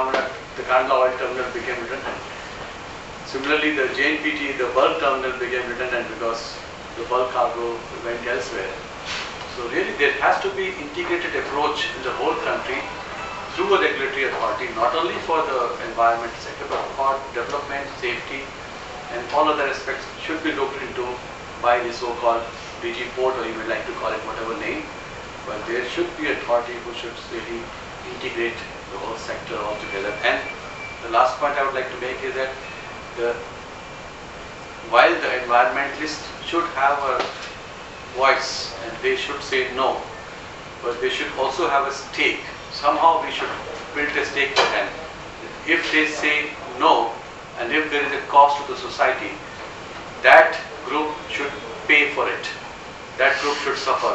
the Kandla oil terminal became redundant. Similarly, the JNPT, the bulk terminal became redundant because the bulk cargo went elsewhere. So really there has to be integrated approach in the whole country through a regulatory authority, not only for the environment sector, but for development, safety, and all other aspects should be looked into by the so-called DG Port, or you may like to call it whatever name. But there should be authority who should really integrate the whole sector altogether. And the last point I would like to make is that while the environmentalists should have a voice and they should say no, but they should also have a stake. Somehow we should build a stake for them. If they say no, and if there is a cost to the society, that group should pay for it. That group should suffer.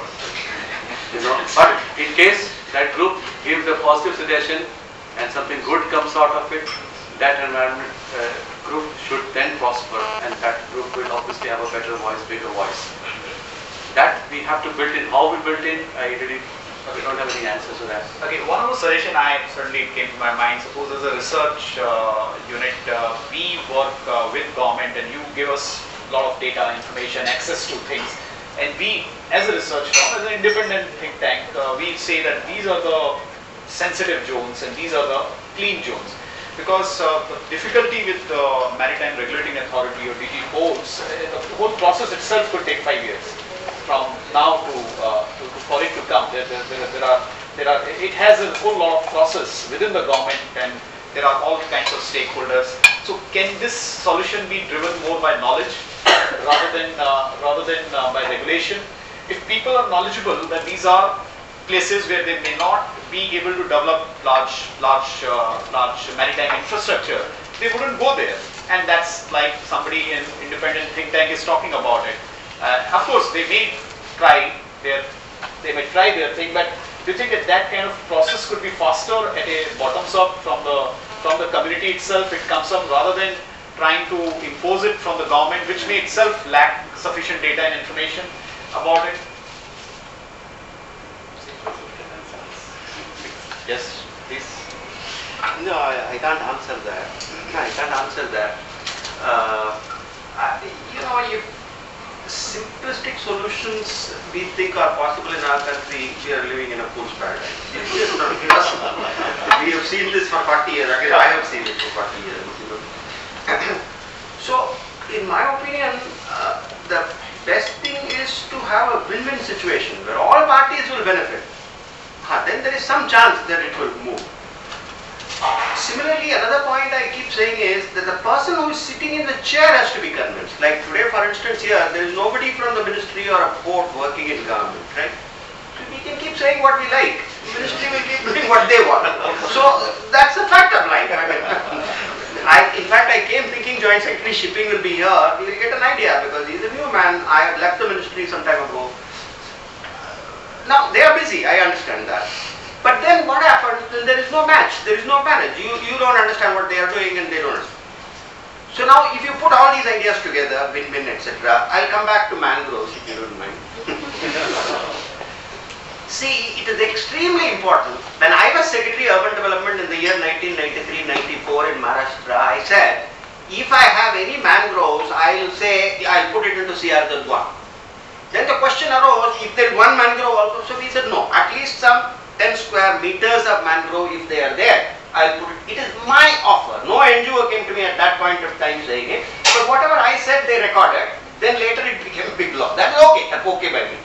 But in case that group gives a positive suggestion and something good comes out of it, that environment group should then prosper, and that group will obviously have a better voice, bigger voice. That we have to build in. How we build in, I don't have any answers to that. Okay, one of the suggestions certainly came to my mind. Suppose as a research unit, we work with government and you give us a lot of data, information, access to things. And we, as a research firm, as an independent think tank, we say that these are the sensitive zones and these are the clean zones. Because the difficulty with the Maritime Regulating Authority or DG boards, the whole process itself could take 5 years from now to for it to come. It has a whole lot of process within the government, and there are all kinds of stakeholders. So can this solution be driven more by knowledge rather than by regulation? If people are knowledgeable that these are places where they may not be able to develop large maritime infrastructure, they wouldn't go there. And that's like somebody in independent think tank is talking about it. Of course, they may try their thing, but do you think that kind of process could be faster at a bottoms up from the community itself? It comes up rather than trying to impose it from the government, which may itself lack sufficient data and information about it. Yes, please. No, I can't answer that. Simplistic solutions we think are possible in our country. We are living in a fool's paradise. We have seen this for 40 years. Again, I have seen it for 40 years. So, in my opinion, the best thing is to have a win-win situation where all parties will benefit. Then there is some chance that it will move. Similarly, another point I keep saying is that the person who is sitting in the chair has to be convinced. Like today, for instance, here, there is nobody from the ministry or a port working in government, right? So we can keep saying what we like. The ministry will keep doing what they want. So that's the fact of life. In fact, I came thinking Joint Secretary Shipping will be here. We will get an idea because he's a new man. I had left the ministry some time ago. Now, they are busy, I understand that. But then what happens? Then there is no match, there is no marriage. You don't understand what they are doing and they don't understand. So now if you put all these ideas together, win-win, etc., I'll come back to mangroves if you don't mind. See, it is extremely important. When I was Secretary of Urban Development in the year 1993-94 in Maharashtra, I said, if I have any mangroves, I'll put it into CRZ 1. Then the question arose, if there is one mangrove also, so we said no, at least some 10 square meters of mangrove if they are there, I'll put it. It is my offer. No NGO came to me at that point of time saying it. But whatever I said they recorded, then later it became a big law. That is okay, that's okay by me.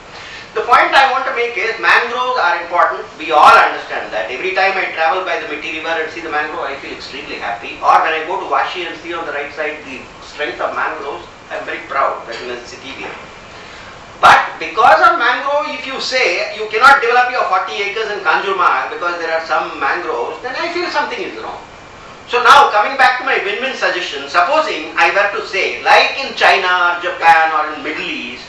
The point I want to make is mangroves are important. We all understand that. Every time I travel by the Mitti River and see the mangrove, I feel extremely happy. Or when I go to Vashi and see on the right side the strength of mangroves, I'm very proud that in a city we are. But because of mangrove, if you say you cannot develop your 40 acres in Kanjurmarg because there are some mangroves, then I feel something is wrong. So now coming back to my win-win suggestion, supposing I were to say, like in China or Japan or in Middle East,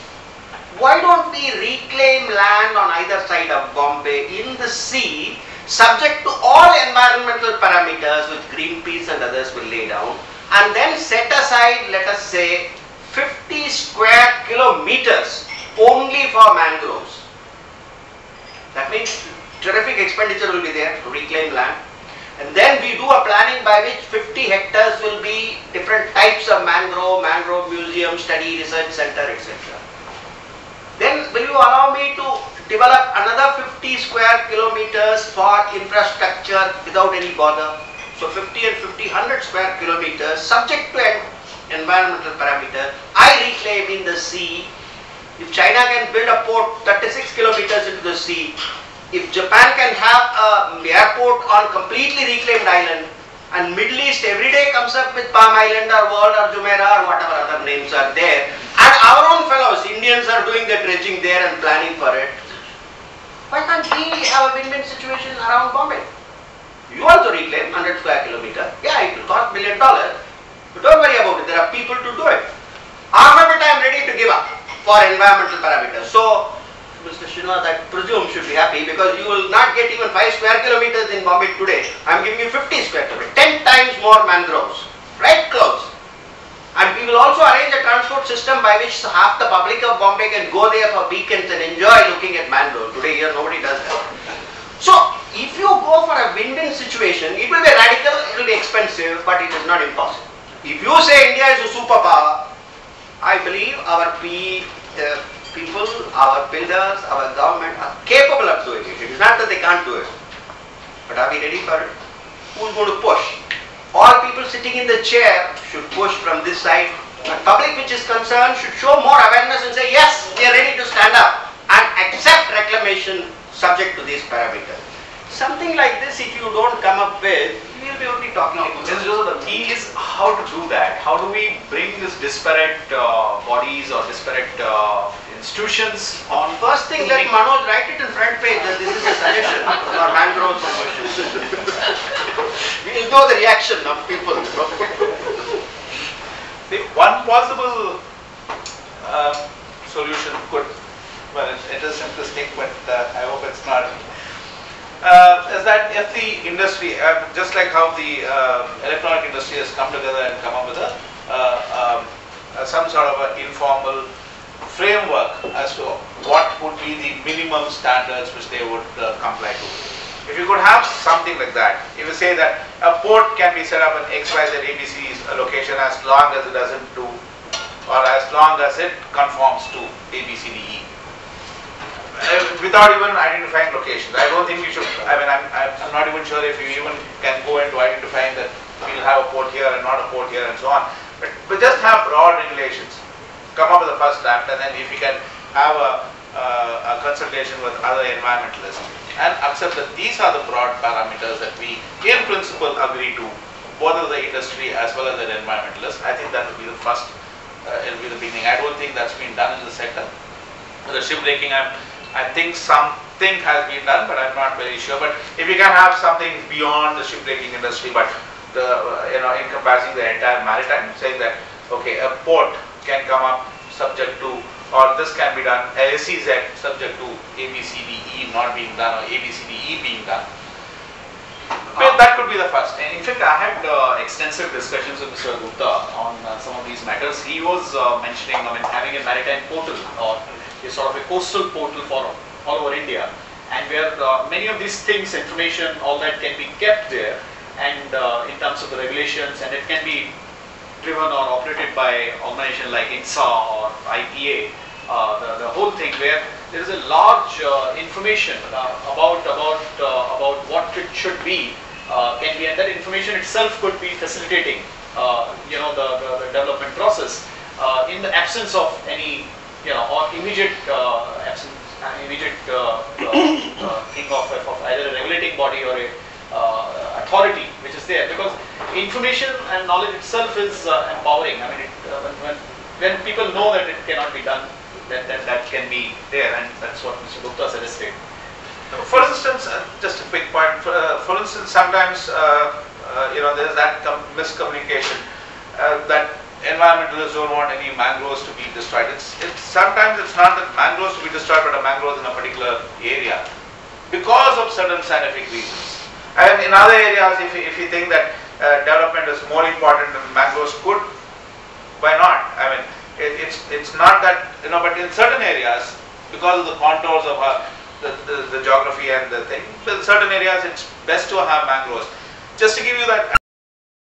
why don't we reclaim land on either side of Bombay in the sea, subject to all environmental parameters which Greenpeace and others will lay down, and then set aside, let us say, 50 square kilometers only for mangroves. That means terrific expenditure will be there to reclaim land. And then we do a planning by which 50 hectares will be different types of mangrove museum, study, research center, etc. Then will you allow me to develop another 50 square kilometers for infrastructure without any bother? So 50 and 50, 100 square kilometers subject to an environmental parameter. I reclaim in the sea. If China can build a port 36 kilometers into the sea, if Japan can have an airport on completely reclaimed island, and Middle East every day comes up with Palm Island or World or Jumeirah or whatever other names are there, and our own fellows, Indians, are doing the dredging there and planning for it, why can't we have a win-win situation around Bombay? You also reclaim 100 square kilometer. Yeah, it will cost $1 million, but don't worry about it. There are people to do it. Half of it I am ready to give up for environmental parameters. So Mr. Srinivas, I presume, should be happy, because you will not get even 5 square kilometers in Bombay today. I am giving you 50 square kilometers, 10 times more mangroves, right close. And we will also arrange a transport system by which half the public of Bombay can go there for weekends and enjoy looking at mangroves. Today here nobody does that. So if you go for a win-win situation, it will be radical, it will be expensive, but it is not impossible. If you say India is a superpower, I believe our people, our builders, our government are capable of doing it. It is not that they can't do it. But are we ready for it? Who is going to push? All people sitting in the chair should push from this side. The public which is concerned should show more awareness and say, yes, we are ready to stand up and accept reclamation subject to these parameters. Something like this, if you don't come up with, we will be only talking about it. The key is how to do that. How do we bring this disparate bodies or disparate institutions on? First thing, let Manoj write it in front page that this is a suggestion for mangrove promotion. We will know the reaction of people. The one possible solution could, well, it is simplistic, but I hope it's not. Is that if the industry, just like how the electronic industry has come together and come up with some sort of an informal framework as to what would be the minimum standards which they would comply to. If you could have something like that, if you say that a port can be set up in XYZ ABC's location as long as it doesn't do, or as long as it conforms to ABCDE. Without even identifying locations. I don't think we should, I'm not even sure if you even can go into identifying that we'll have a port here and not a port here and so on. But just have broad regulations. Come up with a first draft, and then if we can have a consultation with other environmentalists and accept that these are the broad parameters that we in principle agree to, both of the industry as well as the environmentalists, I think that will be the first, it will be the beginning. I don't think that's been done in the sector. The shipbreaking, I think something has been done, but I'm not very sure. But if you can have something beyond the shipbreaking industry, but encompassing the entire maritime, saying that okay, a port can come up subject to, or this can be done, SEZ subject to ABCDE not being done or ABCDE being done. Well, that could be the first. And in fact, I had extensive discussions with Mr. Gupta on some of these matters. He was mentioning, having a maritime portal or a sort of a coastal portal for all over India, and where many of these things, information, all that can be kept there, and in terms of the regulations, and it can be driven or operated by organization like INSA or IPA, the whole thing, where there is a large information about what it should be, can be, and that information itself could be facilitating the development process in the absence of any or immediate thing of either a regulating body or a authority which is there, because information and knowledge itself is empowering. When people know that it cannot be done, that can be there, and that's what Mr. Gupta suggested. For instance, just a quick point. For instance, sometimes there is that miscommunication that environmentalists don't want any mangroves to be destroyed. Sometimes it's not that mangroves to be destroyed, but a mangrove in a particular area because of certain scientific reasons. And in other areas, if you think that development is more important than mangroves, why not? It's not that, but in certain areas, because of the contours of the geography and the thing, in certain areas it's best to have mangroves. just to give you that